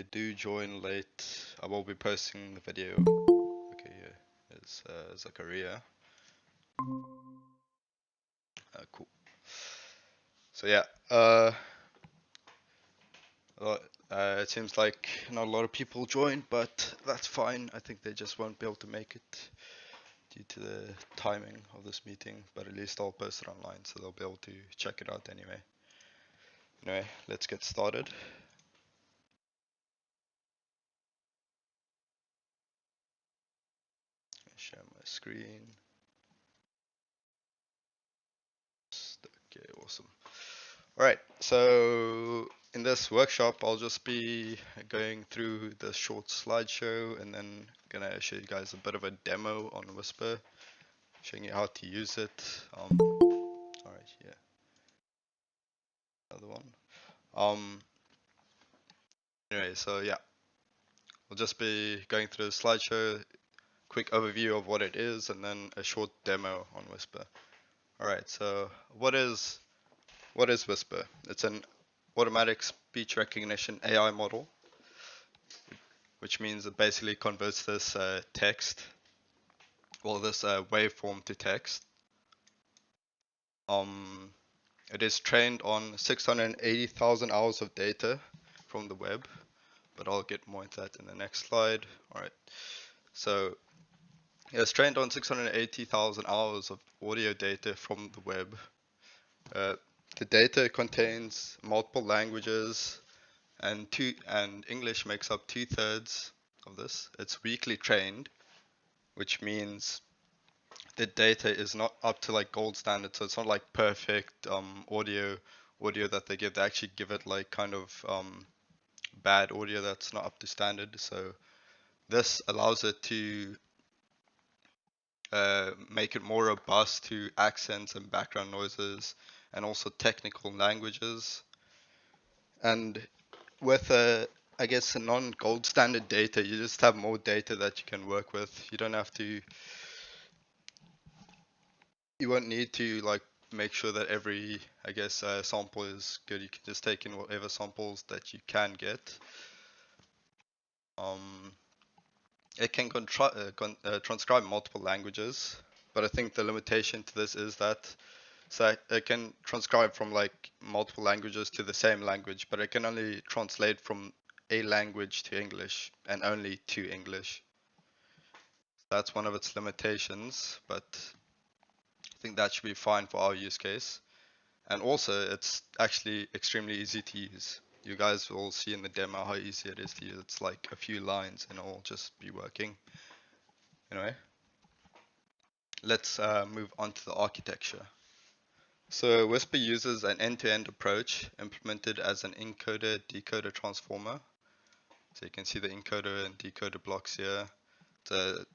they do join late, I will be posting the video. Okay, yeah, it's Zakaria. Cool. So yeah, it seems like not a lot of people joined, but that's fine. I think they just won't be able to make it due to the timing of this meeting, but at least I'll post it online so they'll be able to check it out anyway. Anyway, let's get started. Share my screen. Okay, awesome. Alright, so in this workshop I'll just be going through the short slideshow and then gonna show you guys a bit of a demo on Whisper, showing you how to use it. Alright, yeah. Another one. Anyway, so yeah, we'll just be going through the slideshow, quick overview of what it is, and then a short demo on Whisper. Alright, so what is Whisper? It's an automatic speech recognition AI model, which means it basically converts this text, well, this waveform to text. It is trained on 680,000 hours of data from the web, but I'll get more into that in the next slide. Alright, so it's trained on 680,000 hours of audio data from the web. The data contains multiple languages, and English makes up 2/3 of this. It's weakly trained, which means the data is not up to like gold standard, so it's not like perfect audio that they give. They actually give it like kind of bad audio that's not up to standard. So this allows it to make it more robust to accents and background noises and also technical languages. And with I guess a non-gold standard data, you just have more data that you can work with. You won't need to like make sure that every, I guess, sample is good. You can just take in whatever samples that you can get. It can transcribe multiple languages, but I think the limitation to this is that it can transcribe from like multiple languages to the same language, but it can only translate from a language to English and only to English. That's one of its limitations, but I think that should be fine for our use case. And also, it's actually extremely easy to use. You guys will see in the demo how easy it is to use. It's like a few lines and it'll just be working. Anyway, let's move on to the architecture. So Whisper uses an end-to-end approach implemented as an encoder-decoder transformer. So you can see the encoder and decoder blocks here. It's a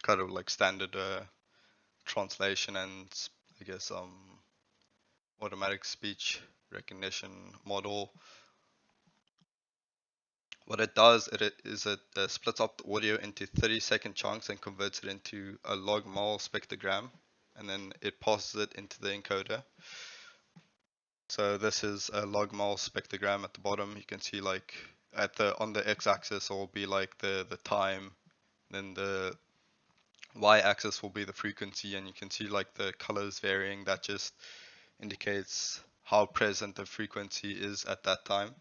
kind of like standard translation and I guess automatic speech recognition model. What it does is it splits up the audio into 30-second chunks and converts it into a log-mol spectrogram, and then it passes it into the encoder. So this is a log-mol spectrogram at the bottom. You can see like on the x-axis will be like the time, then the y-axis will be the frequency, and you can see like the colors varying. That just indicates how present the frequency is at that time.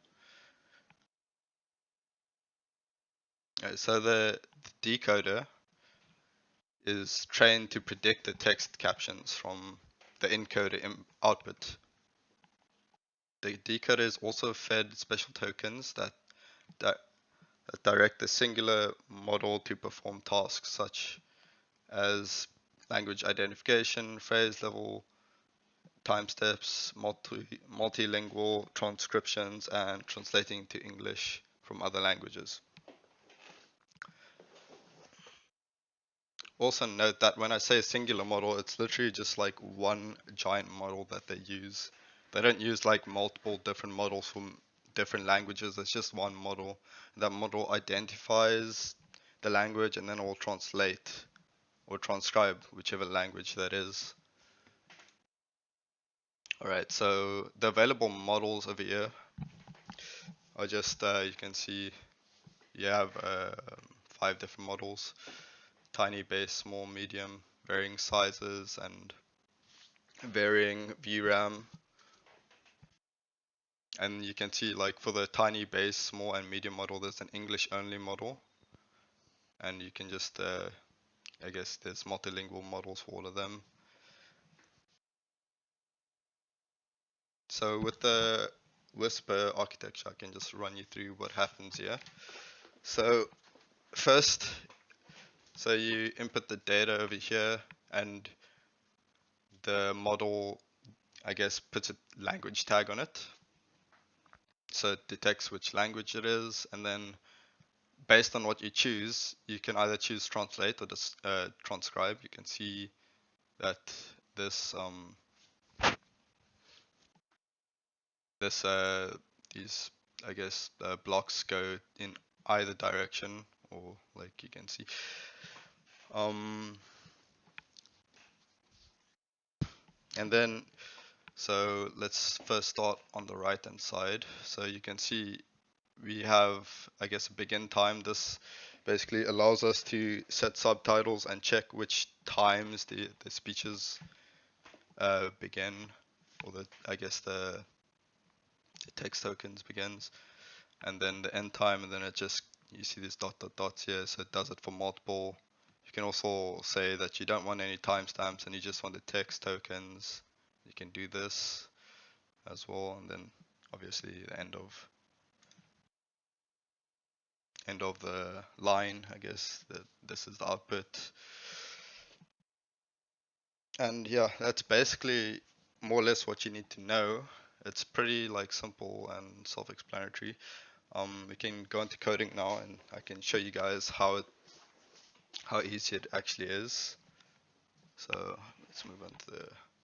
So the decoder is trained to predict the text captions from the encoder output. The decoder is also fed special tokens that direct the singular model to perform tasks such as language identification, phrase level, time steps, multilingual transcriptions, and translating to English from other languages. Also note that when I say singular model, it's literally just like one giant model that they use. They don't use like multiple different models from different languages. It's just one model. That model identifies the language and then it will translate or transcribe whichever language that is. Alright, so the available models over here are just you can see you have 5 different models: tiny, base, small, medium, varying sizes, and varying VRAM. And you can see like for the tiny, base, small, and medium model, there's an English only model, and you can just I guess there's multilingual models for all of them. So with the Whisper architecture, I can just run you through what happens here. So first, so you input the data over here, and the model, I guess, puts a language tag on it. So it detects which language it is, and then based on what you choose, you can either choose translate or just transcribe. You can see that this this these I guess blocks go in either direction, or like you can see. Um, and then so let's first start on the right hand side. So you can see we have, I guess, a begin time. This basically allows us to set subtitles and check which times the speeches begin, or the I guess the text tokens begins, and then the end time, and then it just you see these dots here, so it does it for multiple. You can also say that you don't want any timestamps and you just want the text tokens. You can do this as well, and then obviously the end of the line, I guess that this is the output. And yeah, that's basically more or less what you need to know. It's pretty like simple and self-explanatory. We can go into coding now, and I can show you guys how easy it actually is. So let's move on to the